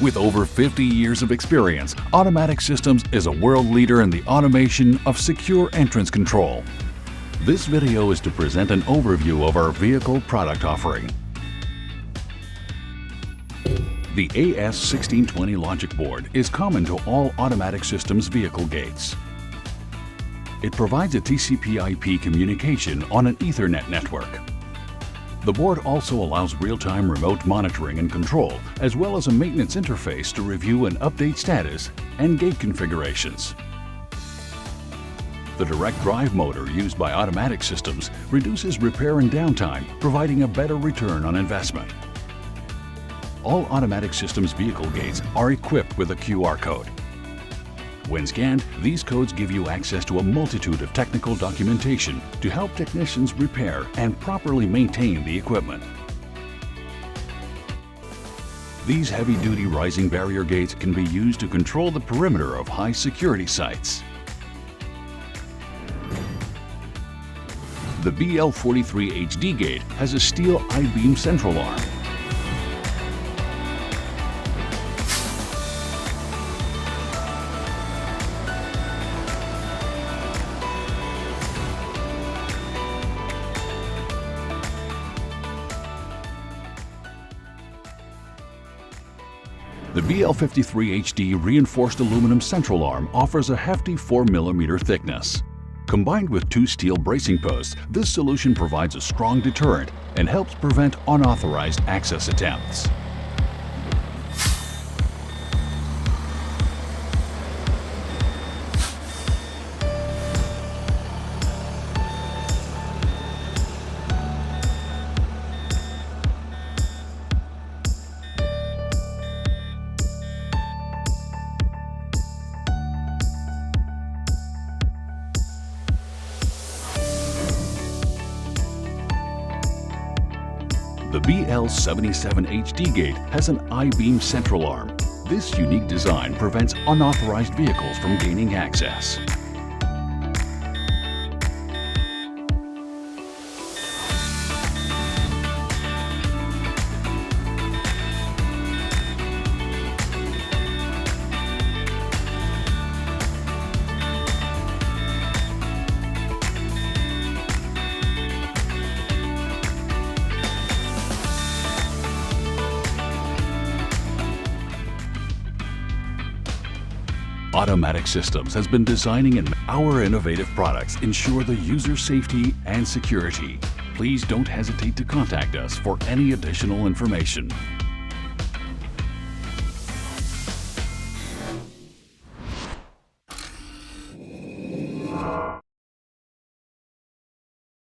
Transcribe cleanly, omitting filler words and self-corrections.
With over 50 years of experience, Automatic Systems is a world leader in the automation of secure entrance control. This video is to present an overview of our vehicle product offering. The AS1620 logic board is common to all Automatic Systems vehicle gates. It provides a TCP/IP communication on an Ethernet network. The board also allows real-time remote monitoring and control, as well as a maintenance interface to review and update status and gate configurations. The direct drive motor used by Automatic Systems reduces repair and downtime, providing a better return on investment. All Automatic Systems vehicle gates are equipped with a QR code. When scanned, these codes give you access to a multitude of technical documentation to help technicians repair and properly maintain the equipment. These heavy-duty rising barrier gates can be used to control the perimeter of high-security sites. The BL53HD gate has a steel I-beam central arm. The BL53HD reinforced aluminum central arm offers a hefty 4 mm thickness. Combined with 2 steel bracing posts, this solution provides a strong deterrent and helps prevent unauthorized access attempts. The BL77HD gate has an I-beam central arm. This unique design prevents unauthorized vehicles from gaining access. Automatic Systems has been designing and our innovative products ensure the user safety and security. Please don't hesitate to contact us for any additional information.